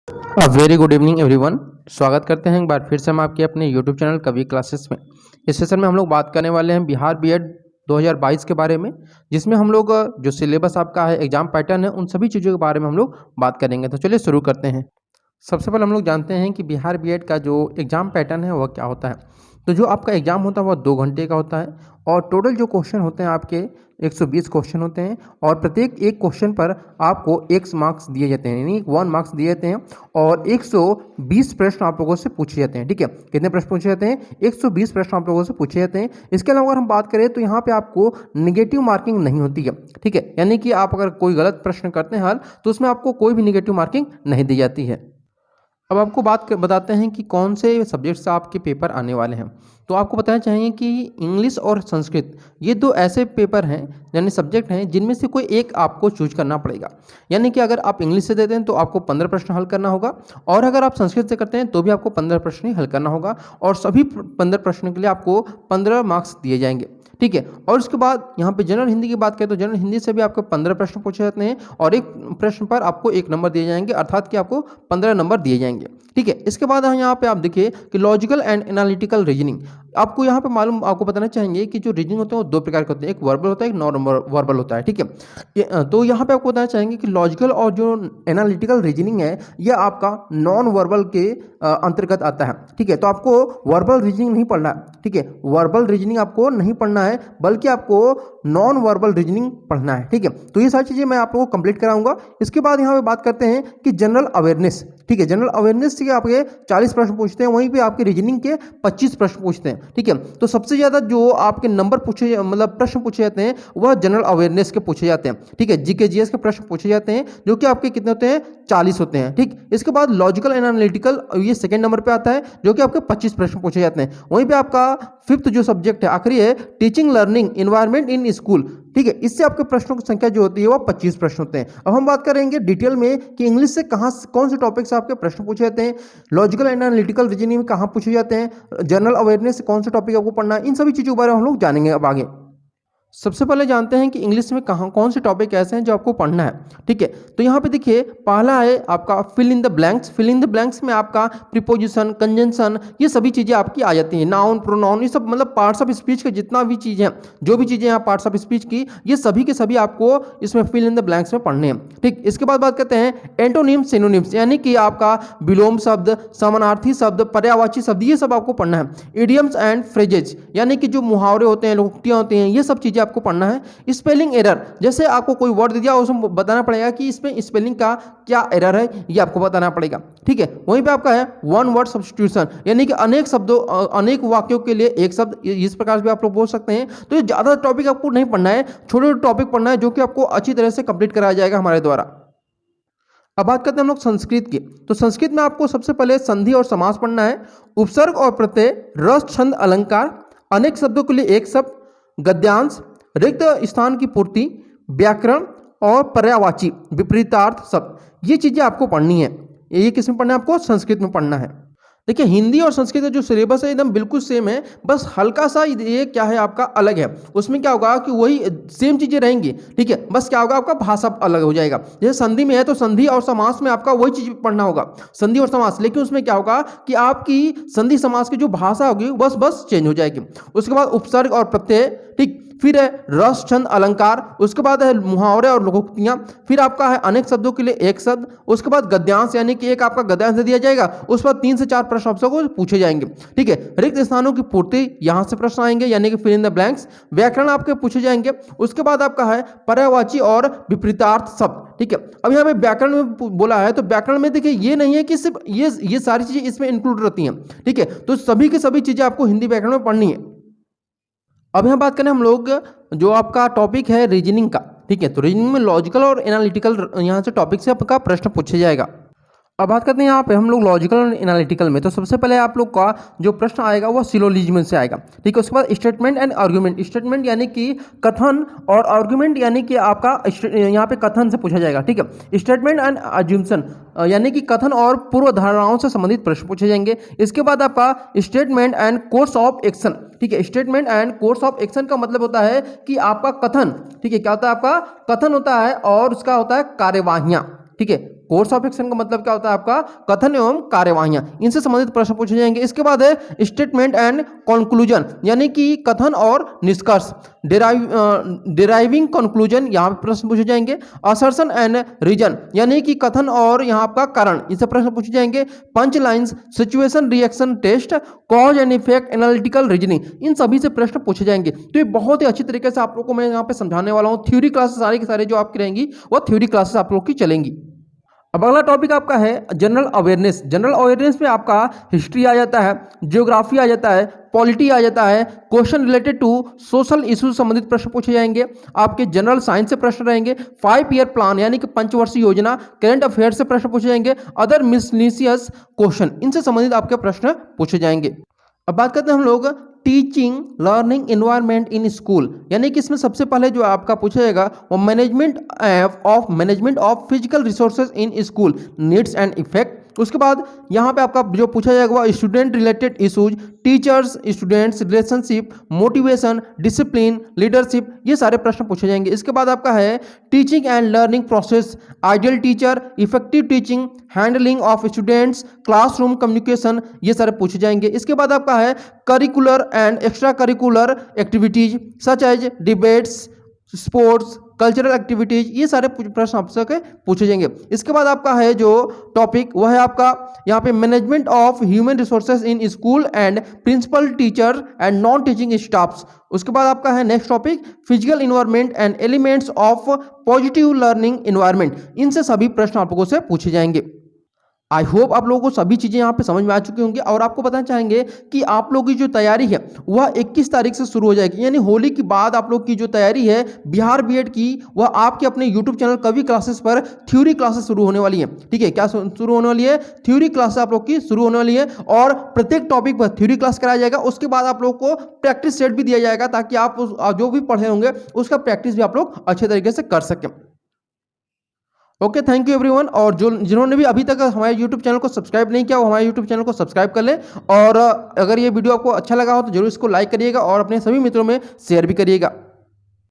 Very good evening everyone. स्वागत करते हैं एक बार फिर से हम आपके अपने यूट्यूब चैनल कवि क्लासेस में। इस सेशन में हम लोग बात करने वाले हैं बिहार बीएड 2022 के बारे में, जिसमें हम लोग जो सिलेबस आपका है, एग्जाम पैटर्न है, उन सभी चीज़ों के बारे में हम लोग बात करेंगे। तो चलिए शुरू करते हैं। सबसे पहले हम लोग जानते हैं कि बिहार बीएड का जो एग्ज़ाम पैटर्न है वह क्या होता है। तो जो आपका एग्ज़ाम होता है वह 2 घंटे का होता है और टोटल जो क्वेश्चन होते हैं आपके 120 क्वेश्चन होते हैं और प्रत्येक एक क्वेश्चन पर आपको 1 मार्क्स दिए जाते हैं, यानी 1 मार्क्स दिए जाते हैं और 120 प्रश्न आप लोगों से पूछे जाते हैं। ठीक है, कितने प्रश्न पूछे जाते हैं? 120 प्रश्न आप लोगों से पूछे जाते हैं। इसके अलावा अगर हम बात करें तो यहाँ पे आपको निगेटिव मार्किंग नहीं होती है। ठीक है, यानी कि आप अगर कोई गलत प्रश्न करते हैं हल, तो उसमें आपको कोई भी निगेटिव मार्किंग नहीं दी जाती है। अब आपको बताते हैं कि कौन से सब्जेक्ट से आपके पेपर आने वाले हैं। तो आपको बताना चाहिए कि इंग्लिश और संस्कृत ये 2 ऐसे पेपर हैं, यानी सब्जेक्ट हैं, जिनमें से कोई एक आपको चूज करना पड़ेगा। यानी कि अगर आप इंग्लिश से देते हैं तो आपको 15 प्रश्न हल करना होगा और अगर आप संस्कृत से करते हैं तो भी आपको 15 प्रश्न ही हल करना होगा और सभी 15 प्रश्नों के लिए आपको 15 मार्क्स दिए जाएंगे। ठीक है, और उसके बाद यहाँ पे जनरल हिंदी की बात करें तो जनरल हिंदी से भी आपको 15 प्रश्न पूछे जाते हैं और एक प्रश्न पर आपको 1 नंबर दिए जाएंगे, अर्थात कि आपको 15 नंबर दिए जाएंगे। ठीक है, इसके बाद यहाँ पे आप देखिए कि लॉजिकल एंड एनालिटिकल रीजनिंग। आपको यहाँ पे आपको बताना चाहेंगे कि जो रीजनिंग होते हैं वो 2 प्रकार के होते हैं, एक वर्बल होता है, एक नॉन वर्बल होता है। ठीक है, तो यहाँ पे आपको बताना चाहेंगे कि लॉजिकल और जो एनालिटिकल रीजनिंग है यह आपका नॉन वर्बल के अंतर्गत आता है। ठीक है, तो आपको वर्बल रीजनिंग नहीं पढ़ना है। ठीक है, वर्बल रीजनिंग आपको नहीं पढ़ना है, बल्कि आपको नॉन वर्बल रीजनिंग पढ़ना है। ठीक है, तो ये सारी चीज़ें मैं आप लोगों को कंप्लीट कराऊंगा। इसके बाद यहाँ पे बात करते हैं कि जनरल अवेयरनेस। ठीक है, जनरल अवेयरनेस से आपके 40 प्रश्न पूछते हैं, वहीं पे आपके रीजनिंग के 25 प्रश्न पूछते हैं। ठीक है, तो सबसे ज़्यादा जो आपके नंबर पूछे, मतलब प्रश्न पूछे जाते हैं, वह जनरल अवेयरनेस के पूछे जाते हैं। ठीक है, जीके जीएस के प्रश्न पूछे जाते हैं, जो कि आपके कितने होते हैं? 40 होते हैं। ठीक, इसके बाद लॉजिकल एंड एनालिटिकल, ये सेकंड नंबर पे आता है, जो कि आपके 25 प्रश्न पूछे जाते हैं। वहीं पे आपका 5th जो सब्जेक्ट है, आखिरी है, teaching learning environment in school. ठीक है, इससे आपके प्रश्नों की संख्या जो होती है वह 25 प्रश्न होते हैं। अब हम बात करेंगे डिटेल में कि इंग्लिश से कौन से टॉपिक से आपके प्रश्न पूछे जाते हैं, लॉजिकल एंड एनालिटिकल रीजनिंग में कहाँ पूछे जाते हैं, जनरल अवेयरनेस से कौन से टॉपिक आपको पढ़ना है, इन सभी चीज़ों के बारे में हम लोग जानेंगे अब आगे। सबसे पहले जानते हैं कि इंग्लिश में कौन से टॉपिक ऐसे हैं जो आपको पढ़ना है। ठीक है, तो यहाँ पे देखिए पहला है आपका fill in the blanks. Fill in the blanks में आपका प्रीपोजिशन, कंजंक्शन, ये सभी चीज़ें आपकी आ जाती हैं। नाउन, प्रोनाउन, ये सब मतलब पार्ट्स ऑफ स्पीच के जितना भी चीज़ें हैं, जो भी चीज़ें हैं पार्ट्स ऑफ स्पीच की, ये सभी के सभी आपको इसमें फिल इन द ब्लैंक्स में पढ़ने हैं। ठीक, इसके बाद बात करते हैं एंटोनिम्स, सिनोनिम्स, यानी कि आपका विलोम शब्द, समानार्थी शब्द, पर्यायवाची शब्द, ये सब आपको पढ़ना है। इडियम्स एंड फ्रेजेज, यानी कि जो मुहावरे होते हैं, लोकोक्तियाँ होती हैं, ये सब चीज़ें आपको पढ़ना है। स्पेलिंग एरर, जैसे आपको कोई वर्ड दे दिया उसमें बताना पड़ेगा कि इसमें स्पेलिंग का क्या एरर है, ये आपको बताना पड़ेगा। ठीक है, वहीं पे आपका है वन वर्ड सब्स्टिट्यूशन, यानी कि अनेक शब्दों, अनेक वाक्यों के लिए एक शब्द, इस प्रकार से भी आप लोग बोल सकते हैं। तो ये ज़्यादा टॉपिक आपको नहीं पढ़ना है, छोटे छोटे टॉपिक पढ़ना है, जो कि आपको अच्छी तरह से कंप्लीट कराया जाएगा हमारे द्वारा। अब बात करते हैं हम लोग संस्कृत की। तो संस्कृत में आपको सबसे पहले संधि और समास पढ़ना है, उपसर्ग और प्रत्यय, रस, छंद, अलंकार, अनेक शब्दों के लिए एक शब्द, गद्यांश, रिक्त स्थान की पूर्ति, व्याकरण और पर्यायवाची विपरीतार्थ शब्द, ये चीज़ें आपको पढ़नी है। ये किस में पढ़ना है? आपको संस्कृत में पढ़ना है। देखिए हिंदी और संस्कृत का जो सिलेबस है एकदम बिल्कुल सेम है, बस हल्का सा ये क्या है आपका अलग है। उसमें क्या होगा कि वही सेम चीज़ें रहेंगी। ठीक है, बस क्या होगा आपका भाषा अलग हो जाएगा। जैसे संधि में है तो संधि और समास में आपका वही चीज़ पढ़ना होगा, संधि और समास, लेकिन उसमें क्या होगा कि आपकी संधि समास की जो भाषा होगी बस चेंज हो जाएगी। उसके बाद उपसर्ग और प्रत्यय, ठीक, फिर है रस, छंद, अलंकार, उसके बाद है मुहावरे और लोकोक्तियाँ, फिर आपका है अनेक शब्दों के लिए एक शब्द, उसके बाद गद्यांश, यानी कि एक आपका गद्यांश दे दिया जाएगा, उस पर 3 से 4 प्रश्न आपसे को पूछे जाएंगे। ठीक है, रिक्त स्थानों की पूर्ति, यहाँ से प्रश्न आएंगे, यानी कि फिल इन द ब्लैंक्स, व्याकरण आपके पूछे जाएंगे, उसके बाद आपका है पर्यायवाची और विपरीतार्थ शब्द। ठीक है, अब यहाँ पे व्याकरण में बोला है, तो व्याकरण में देखिए ये नहीं है कि सिर्फ ये सारी चीजें इसमें इंक्लूड रहती हैं। ठीक है, तो सभी की सभी चीजें आपको हिंदी व्याकरण में पढ़नी है। अब यहाँ बात करें हम लोग जो आपका टॉपिक है रीजनिंग का। ठीक है, तो रीजनिंग में लॉजिकल और एनालिटिकल यहाँ से टॉपिक से आपका प्रश्न पूछा जाएगा। अब बात करते हैं यहाँ पे हम लोग लॉजिकल और एनालिटिकल में। तो सबसे पहले आप लोग का जो प्रश्न आएगा वो सिलोजिज्म से आएगा। ठीक है, उसके बाद स्टेटमेंट एंड आर्गुमेंट, स्टेटमेंट यानी कि कथन और आर्गुमेंट यानी कि आपका यहाँ पे कथन से पूछा जाएगा। ठीक है, स्टेटमेंट एंड अज्यूम्पशन यानी कि कथन और पूर्व धारणाओं से संबंधित प्रश्न पूछे जाएंगे। इसके बाद आपका statement and course of action. ठीक है, statement and course of action का मतलब होता है कि आपका कथन, ठीक है, क्या होता है? आपका कथन होता है और उसका होता है कार्यवाहियाँ। ठीक है, कोर्स ऑफ एक्शन का मतलब क्या होता है आपका कथन एवं कार्यवाहियां, इनसे संबंधित प्रश्न पूछे जाएंगे। इसके बाद है स्टेटमेंट एंड कंक्लूजन, यानी कि कथन और निष्कर्ष। डिराइविंग कंक्लूजन, यहाँ पे प्रश्न पूछे जाएंगे। असर्शन एंड रीजन, यानी कि कथन और यहाँ आपका कारण, इससे प्रश्न पूछे जाएंगे। Punch lines, situation reaction test, cause and effect, analytical reasoning, इन सभी से प्रश्न पूछे जाएंगे। तो ये बहुत ही अच्छी तरीके से आप लोगों को मैं यहाँ पे समझाने वाला हूँ। थ्योरी क्लासेस सारी की सारी जो आपकी रहेंगी वो थ्योरी क्लासेस आप लोग की चलेंगी। अब अगला टॉपिक आपका है जनरल अवेयरनेस। जनरल अवेयरनेस में आपका हिस्ट्री आ जाता है, ज्योग्राफी आ जाता है, पॉलिटी आ जाता है, question related to social issues संबंधित प्रश्न पूछे जाएंगे। आपके जनरल साइंस से प्रश्न रहेंगे, 5 ईयर प्लान यानी कि पंचवर्षीय योजना, करंट अफेयर से प्रश्न पूछे जाएंगे, अदर मिसलेनियस क्वेश्चन, इनसे संबंधित आपके प्रश्न पूछे जाएंगे। अब बात करते हैं हम लोग teaching learning environment in school, यानी कि इसमें सबसे पहले जो आपका पूछा जाएगा वो management of physical resources in school, needs and effect. उसके बाद यहाँ पे आपका जो पूछा जाएगा वो student related issues, teachers students relationship, motivation, discipline, leadership, ये सारे प्रश्न पूछे जाएंगे। इसके बाद आपका है teaching and learning process, ideal teacher, effective teaching, handling of students, classroom communication, ये सारे पूछे जाएंगे। इसके बाद आपका है curricular and extra curricular activities such as debates, sports, cultural activities, ये सारे प्रश्न आपसे पूछे जाएंगे। इसके बाद आपका है जो टॉपिक वह है आपका यहाँ पे management of human resources in school and principal teacher and non teaching staffs. उसके बाद आपका है next topic physical environment and elements of positive learning environment, इनसे सभी प्रश्न आप लोगों से पूछे जाएंगे। आई होप आप लोगों को सभी चीज़ें यहाँ पे समझ में आ चुकी होंगी। और आपको बताना चाहेंगे कि आप लोगों की जो तैयारी है वह 21 तारीख से शुरू हो जाएगी, यानी होली के बाद आप लोग की जो तैयारी है बिहार बीएड की वह आपके अपने यूट्यूब चैनल कवि क्लासेस पर थ्योरी क्लासेस शुरू होने वाली है। ठीक है, क्या शुरू होने वाली है? थ्योरी क्लासेस आप लोग की शुरू होने वाली है और प्रत्येक टॉपिक पर थ्योरी क्लास कराया जाएगा। उसके बाद आप लोग को प्रैक्टिस सेट भी दिया जाएगा ताकि आप जो भी पढ़े होंगे उसका प्रैक्टिस भी आप लोग अच्छे तरीके से कर सकें। Okay, thank you everyone. और जिन्होंने भी अभी तक हमारे यूट्यूब चैनल को सब्सक्राइब नहीं किया वो हमारे यूट्यूब चैनल को सब्सक्राइब कर लें। और अगर ये वीडियो आपको अच्छा लगा हो तो जरूर इसको लाइक करिएगा और अपने सभी मित्रों में शेयर भी करिएगा।